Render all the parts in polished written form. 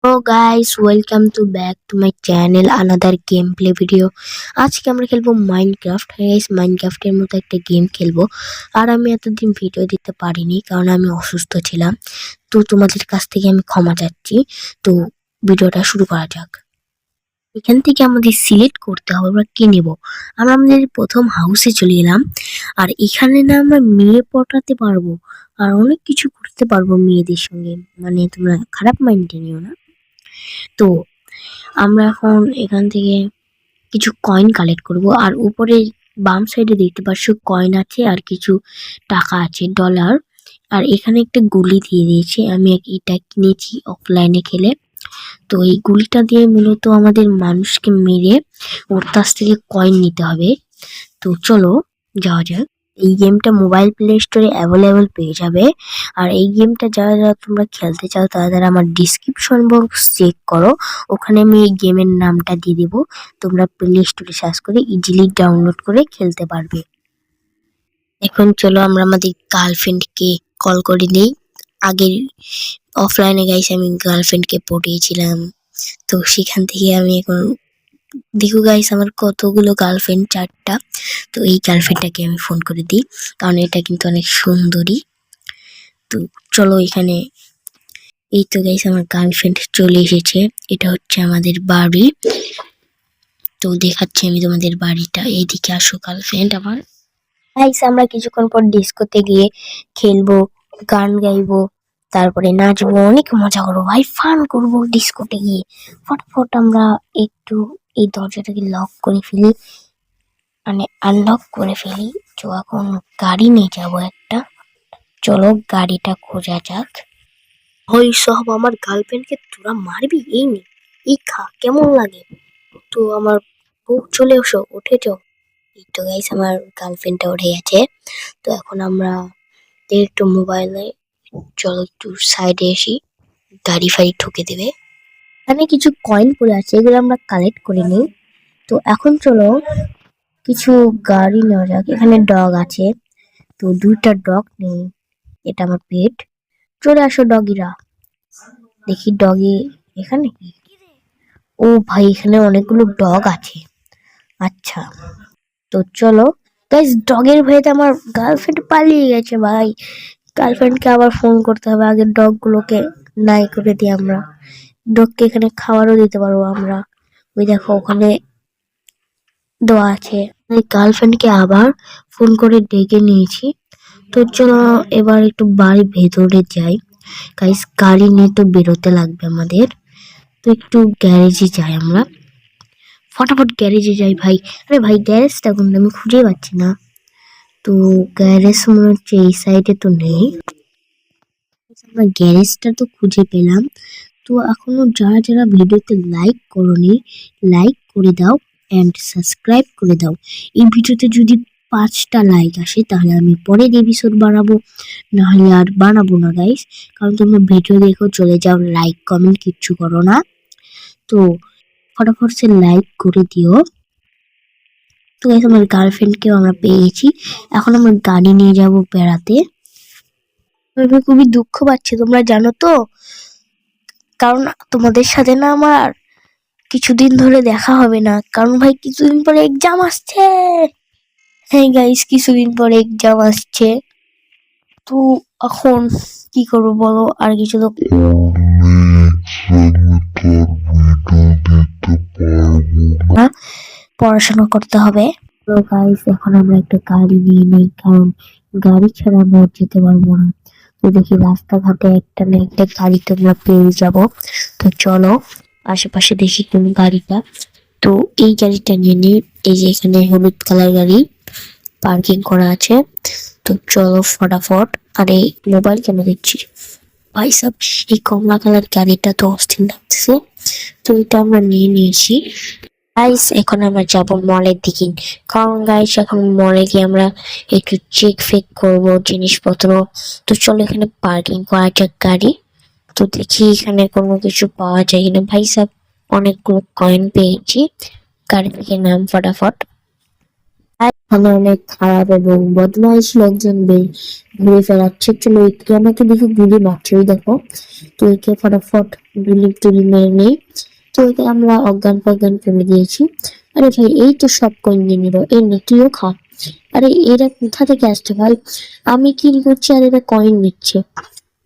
Oh guys, welcome to back to my channel another gameplay video. আজকে আমরা খেলবো Minecraft. Guys, মাইনক্রাফটের মতো একটা গেম খেলবো। আর আমি এতদিন ভিডিও দিতে পারিনি কারণ আমি অসুস্থ ছিলাম। তো তোমাদের কাছ থেকে আমি ক্ষমা চাচ্ছি। তো ভিডিওটা শুরু করা যাক। এখান থেকে আমাদের সিলেক্ট করতে হবে আমরা কি নেব। আমরা আমাদের প্রথম হাউসে চলে এলাম। আর এখানে না আমরা মেয়ে পটাতে পারবো আর অনেক কিছু করতে পারবো মেয়েদের সঙ্গে। মানে তোমরা খারাপ মাইন্ডে নিও না। তো আমরা এখন এখান থেকে কিছু কয়েন কালেক্ট করব। আর উপরে বাম সাইডে দেখতে পাচ্ছ কয়েন আছে আর কিছু টাকা আছে, ডলার। আর এখানে একটা গুলি দিয়ে দিয়েছে, আমি এটা কিনেছি অফলাইনে খেলে। তো এই গুলিটা দিয়ে মূলত আমাদের মানুষকে মেরে ওর কাছ থেকে কয়েন নিতে হবে। তো চলো যাওয়া যাক। এই গেমটা মোবাইল প্লে স্টোরে অ্যাভেলেবল পেয়ে যাবে। আর এই গেমটা যারা যারা তোমরা খেলতে চাও তারা তারা আমার ডিসক্রিপশন বক্স চেক করো, ওখানে আমি এই গেমের নামটা দিয়ে দেবো। তোমরা প্লে স্টোরে সার্চ করে ইজিলি ডাউনলোড করে খেলতে পারবে। এখন চলো আমরা আমাদের গার্লফ্রেন্ডকে কল করে নিই। আগের অফলাইনে গাইস আমি গার্লফ্রেন্ডকে পটিয়েছিলাম। তো সেখান থেকে আমি এখন দেখো গাইস আমার কতগুলো গার্লফ্রেন্ড, 4টা। তো এই গার্লফ্রেন্ডটাকে আমি ফোন করে দিই কারণ এটা কিন্তু অনেক সুন্দরী। তো চলো এখানে, এই তো গাইস আমার গার্লফ্রেন্ড চলে এসেছে। এটা হচ্ছে আমাদের বাড়ি। তো দেখাচ্ছি আমি তোমাদের বাড়িটা, এইদিকে আসো গার্লফ্রেন্ড আমার। গাইস আমরা কিছুক্ষণ পর ডিস্কোতে গিয়ে খেলবো, গান গাইবো, তারপরে নাচবো, অনেক মজা করবো ভাই, ফান করবো ডিস্কোতে গিয়ে। ফটাফট আমরা একটু এই দরজাটাকে লক করে ফেলি, মানে আনলক করে ফেলি। তো এখন গাড়ি নিয়ে যাবো একটা। চলো গাড়িটা খোঁজা যাক। ওই সব আমার গার্লফ্রেন্ডকে তোরা মারবি, এই নে, এই খা, কেমন লাগে? তো আমার বউ চলে এসো, উঠে যাও। এই তো গাইস আমার গার্লফ্রেন্ডটা উঠে গেছে। তো এখন আমরা একটু মোবাইলে, চলো একটু সাইডে এসি, গাড়ি ফাড়ি ঠুকে দেবে। এখানে কিছু কয়েন পড়ে আছে, এগুলো আমরা কালেক্ট করে নিই। তো এখন চলো কিছু গাড়ি নেওয়া যাক। এখানে ডগ আছে, তো 2টা ডগ নেই, এটা আমার পেট। চলে আসো ডগিরা, দেখি ডগি এখানে। ও ভাই এখানে অনেকগুলো ডগ আছে। আচ্ছা, তো চলো গাইস, ডগের ভয়েতে আমার গার্লফ্রেন্ড পালিয়ে গেছে ভাই। গার্লফ্রেন্ডকে আবার ফোন করতে হবে, আগে ডগ গুলোকে নাই করে দিই আমরা। ডগকে এখানে খাবারও দিতে পারবো আমরা, ওই দেখো ওখানে দেওয়া আছে। গার্লফ্রেন্ডকে আবার ফোন করে ডেকে নিয়েছি। তো চলো এবার একটু বাড়ির ভেতরে যাই। গাইস গাড়ি নিয়ে তো বেরোতে লাগবে আমাদের, তো একটু গ্যারেজে যাই আমরা। ফটাফট গ্যারেজে যাই ভাই। আরে ভাই গ্যারেজটা কোনটা আমি খুঁজে পাচ্ছি না। তো গ্যারেজ মনে হচ্ছে এই সাইডে তো নেই। আমরা গ্যারেজটা তো খুঁজে পেলাম। তো এখনো যারা যারা ভিডিওতে লাইক করোনি, লাইক করে দাও অ্যান্ড সাবস্ক্রাইব করে দাও। এই ভিডিওতে যদি 5টা লাইক আসে তাহলে আমি পরের এপিসোড বানাবো, নাহলে আর বানাবো না গাইস। কারণ তোমরা ভিডিও দেখো চলে যাও, লাইক কমেন্ট কিচ্ছু করো না। তো ফটাফট সে লাইক করে দিও। তো গাইস আমার গার্লফ্রেন্ডকেও আমরা পেয়ে গেছি। এখন আমরা গাড়ি নিয়ে যাব বেড়াতে। আমি খুবই দুঃখ পাচ্ছি, তোমরা জানো তো, কারণ তোমাদের সাথে না আমার কিছুদিন ধরে দেখা হবে না, কারণ ভাই কিছুদিন পরে এক্সাম আসছে। হ্যাঁ গাইস কিছুদিন পরে এক্সাম আসছে। তো এখন কি করবো বলো, আর কিছু তো না, পড়াশোনা করতে হবে। তো গাইস এখন আমরা একটা গাড়ি নিয়ে নেই, কারণ গাড়ি ছাড়া আমরা যেতে পারবো না। তো দেখি রাস্তাঘাটে একটা না একটা গাড়ি তো আমরা পেয়ে যাবো। তো চলো আশেপাশে দেখি কোন গাড়িটা। তো এই গাড়িটা নিয়ে নিই, এই যে এখানে হলুদ কালার গাড়ি পার্কিং করা আছে। তো চলো ফটাফট। আরে মোবাইল কেন দেখছি ভাই সাব, এই কমলা কালার গাড়িটা তো অস্থির লাগতেছে। তো এটা আমরা নিয়ে নিয়েছি। গাইস এখন আমরা যাব মলের দিকে, কারণ গাইস এখন মলে গিয়ে আমরা একটু চেক ফেক করবো জিনিসপত্র। তো চলো এখানে পার্কিং করা যাক গাড়ি। তো দেখি এখানে কোনো কিছু পাওয়া যায় কিনা। ভাই সাব অনেকগুলো কয়েন পেয়েছি, গাড়ি থেকে নাম ফটাফট। এখানে অনেক খারাপ এবং বদমাইশ লোকজন ঘুরে বেড়াচ্ছে। চলো একে আমাকে দেখে গুলি মারছে, ওই দেখো। তো একে ফটাফট গুলি টুলি মেরে নেই। তো একে আমরা অজ্ঞান প্রজ্ঞান করে দিয়েছি। আরে ভাই এই তো সব কয়েন নিয়ে নিল, এই নে তুইও খা। আরে এরা কোথা থেকে আসছে ভাই? আমি কিল করছি আর এরা কয়েন নিচ্ছে।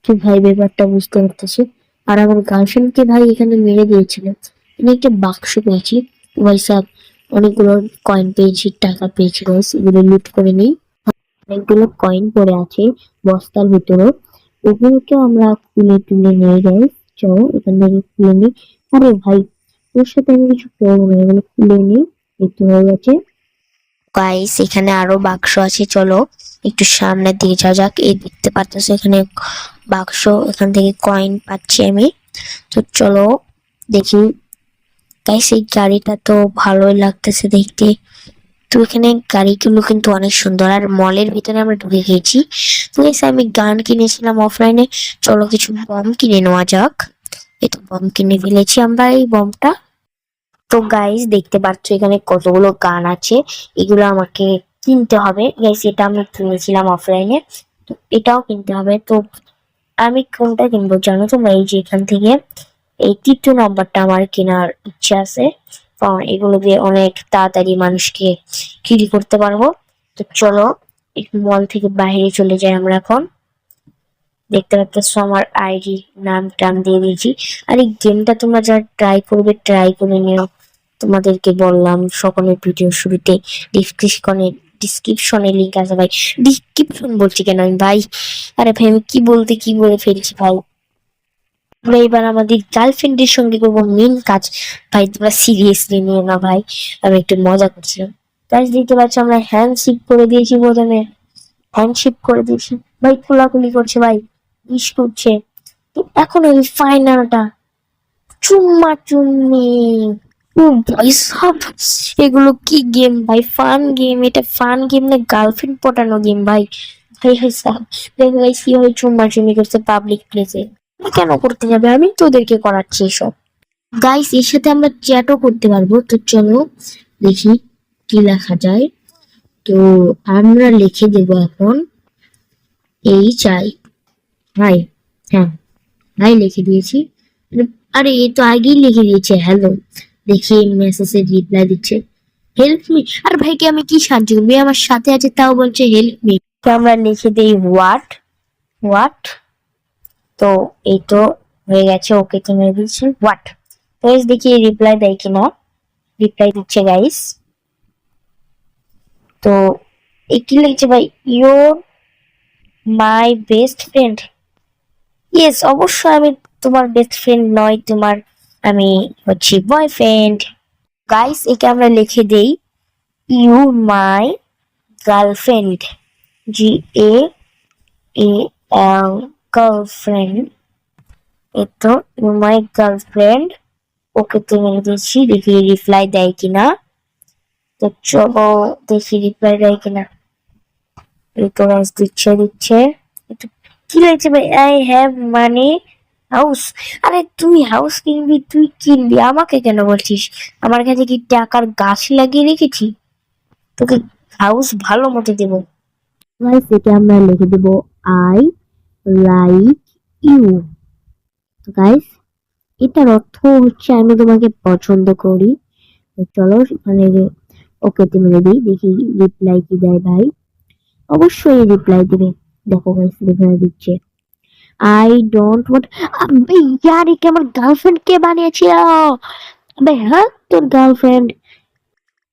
তো ভাই ব্যাপারটা বুঝতে পারতেছি। আর আমার গার্লফ্রেন্ডকে ভাই এখানে মেরে দিয়েছিল। এখানে একটা বাক্স পেয়েছি ভাই সাহেব, অনেকগুলো কয়েন পেয়েছি, টাকা পেয়েছি গাইস, এগুলো লুট করে নিই। অনেকগুলো কয়েন পড়ে আছে বস্তার ভিতরে, ওগুলোকে আমরা তুলে তুলে নিয়ে যাই। চলো এখান থেকে খুলে নিই। আরে ভাই ওর সাথে আমি কিছু করবো না, এগুলো খুলে নিই। একটু হয়ে গেছে গাইস, এখানে আরো বাক্স আছে, চলো একটু সামনের দিকে যাওয়া যাক। এই দেখতে পাচ্ছ এখানে বাক্স, এখান থেকে কয়েন পাচ্ছি আমি। তো চলো দেখি গাইস, এই গাড়িটা তো ভালোই লাগতেছে দেখতে। তো এখানে গাড়িগুলো কিন্তু অনেক সুন্দর, আর মলের ভিতরে আমরা ঢুকে গেছি। তো গাইস আমি গান কিনেছিলাম অফলাইনে, চলো কিছু বম কিনে নেওয়া যাক। এই তো বম কিনে ফেলেছি আমরা, এই বমটা। তো গাইস দেখতে পাচ্ছ এখানে কতগুলো গান আছে, এগুলো আমাকে কিনতে হবে গাইস। এটা আমি কিনেছিলাম অফলাইনে, তো এটাও কিনতে হবে। তো আমি কোনটা কিনবো জানো তো? এই যে এখান থেকে এই 3 নম্বরটা আমার কেনার ইচ্ছা আছে, কারণ এগুলো দিয়ে অনেক তাড়াতাড়ি মানুষকে কিল করতে পারবো। তো চলো একটু মল থেকে বাইরে চলে যাই আমরা এখন। দেখতে পাচ্ছ আমার আইডি নাম টাম দিয়ে দিয়েছি। আর এই গেমটা তোমরা যারা ট্রাই করবে ট্রাই করে নিও, তোমাদেরকে বললাম সকলের ভিডিও শুরুতে। ডিসক্রিপশনে লিঙ্ক আছে ভাই। ডিসক্রিপশন বলছি কেন আমি ভাই? আরে ভাই আমি কি বলে ফেলছি ভাই। আমরা এবার আমাদের গার্লফ্রেন্ডের সঙ্গে করবো মেন কাজ। ভাই তোমরা সিরিয়াসলি নিও না ভাই, আমি একটু মজা করছিলাম। গাইস দেখতে পাচ্ছ আমরা হ্যান্ডশিপ করে দিয়েছি, প্রথমে হ্যান্ডশিপ করে দিয়েছি। ভাই কোলাকুলি করছে ভাই, ইস করছে। তো এখন ওই ফাইনালটা চুম্মা চুম্মি। ও ভাই সব, এগুলো কি গেম ভাই? ফান গেম, এটা ফান গেম না গার্লফ্রেন্ড পটানো গেম ভাই? ভাই ভাই সাহ, দেখো গাইস কিভাবে চুম্মা চুম্মি করছে পাবলিক প্লেসে। কেন করতে যাবে, আমি তোদেরকে করাচ্ছি এসব। গাইস এর সাথে আমরা চ্যাটও করতে পারবো। তো চলো দেখি কি লেখা যায়। তো আমরা লিখে দেব এখন এই চাই। হাই, হ্যাঁ হাই লিখে দিয়েছি। আরে এ তো আগেই লিখে দিয়েছে হ্যালো। দেখি মেসেজের রিপ্লাই দিচ্ছে হেল্প মি। আর ভাইকে আমি কি সাহায্য করবো, আমার সাথে আছে তাও বলছে হেল্প মি। তো আমরা লিখে দিই হোয়াট হোয়াট। তো এই তো হয়ে গেছে, ওকে তো মেরে দিচ্ছি হোয়াট। তো দেখি রিপ্লাই দেয় কিনা। রিপ্লাই দিচ্ছে গাইস। তো কি লিখছে ভাই? Your my best friend. Yes অবশ্যই আমি তোমার বেস্ট ফ্রেন্ড নয়, তোমার আমি হচ্ছি বয়ফ্রেন্ড। গাইস একে আমরা লিখে দেই you my girlfriend, GAAL girlfriend. এই তো ইউ মাই গার্লফ্রেন্ড। ওকে তো মেরে দিচ্ছি, দেখি রিপ্লাই দেয় কিনা। তো চলো দেখি রিপ্লাই দেয় কিনা। এই তো গাইস দিচ্ছে। কি লাগছে ভাই? I have money house. আরে তুই হাউস কিনবি, তুই কিনবি, আমাকে কেন বলছিস? আমার কাছে কি টাকার গাছ লাগিয়ে রেখেছি? তোকে হাউস ভালো মতো দেবো। গাইস একে আমরা লিখে দেব আই লাইক ইউ। তো গাইস এটার অর্থ হচ্ছে আমি তোমাকে পছন্দ করি। তো চলো এখানে ওকে তে মেরে দিই, দেখি রিপ্লাই কি দেয় ভাই। অবশ্যই রিপ্লাই দিবে, দেখো গাইস রিপ্লাই দিচ্ছে আই ডোন্ট ওয়ান্ট। আবে यार একে আমার গার্লফ্রেন্ড কে বানিয়েছিল? আবে হ্যাঁ তোর গার্লফ্রেন্ড।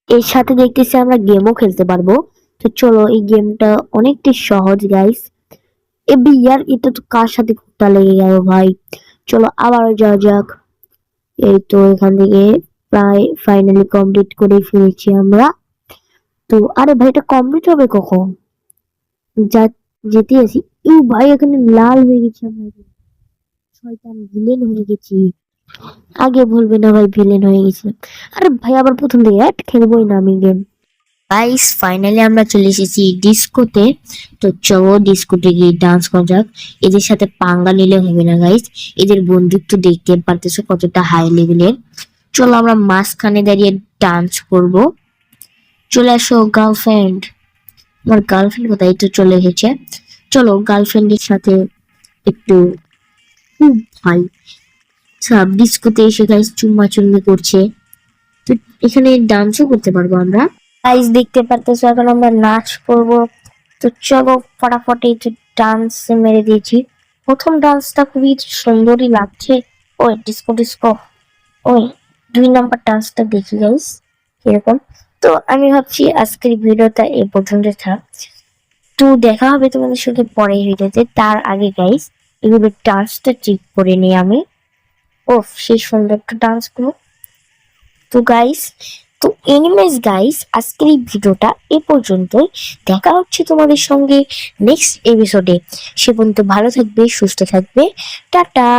এর সাথে দেখতেছি আমরা গেমও খেলতে পারবো। তো চলো এই গেমটা অনেকটাই সহজ গাইস। এবি यार এটা তো কার সাথে কুত্তা লেগে গেল ভাই। চলো আবারও যাওয়া যাক। এই তো এখান থেকে প্রায় ফাইনালি কমপ্লিট করে ফেলেছি আমরা। তো আরে ভাই এটা কমপ্লিট হবে কখন? যা যেতে আছি। ইউ ভাই এখানে লাল হয়ে গেছে, আমরা শয়তান ভিলেন হয়ে গেছি। আগে বলবে না ভাই ভিলেন হয়ে গেছে। আরে ভাই আবার প্রথম থেকে খেলবোই না আমি গেম। গাইস ফাইনালি আমরা চলে এসেছি ডিস্কোতে। তো চলো ডিস্কোতে গিয়ে ডান্স করা যাক। এদের সাথে পাঙ্গা নিলে হবে না গাইস, এদের বন্ধুত্ব দেখতে পারতেছো কতটা হাই লেভেলের। চলো আমরা মাঝখানে দাঁড়িয়ে ডান্স করব। চলে আসো গার্লফ্রেন্ড। আমার গার্লফ্রেন্ড কোথায়? তো চলে এসেছে। চলো গার্লফ্রেন্ডের সাথে একটু ভাই ডিস্কোতে এসে গাইস চুম্মা চুম্মি করছে। তো এখানে ডান্সও করতে পারবো আমরা। গাইস দেখতে পারতেছো এখন আমরা নাচ করবো। তো চলো ফটাফট এই যে ডান্স মেরে দিয়েছি। প্রথম ডান্সটা খুবই সুন্দরই লাগছে। ওই ডিস্কো ডিস্কো। ওই 2 নম্বর ডান্সটা দেখি গাইস কিরকম। তো আমি ভাবছি আজকের ভিডিওটা এই পর্যন্ত থাক। তো দেখা হবে তোমাদের সাথে পরের ভিডিওতে। তার আগে গাইস এগুলো ডান্সটা ঠিক করে নিই আমি। ও সেই সুন্দর একটা ডান্স গুলো। তো গাইস, তো এনিমেজ গাইস আজকের এই ভিডিওটা এ পর্যন্তই। দেখা হচ্ছে তোমাদের সঙ্গে নেক্সট এপিসোডে। সে পর্যন্ত ভালো থাকবে, সুস্থ থাকবে। টাটা।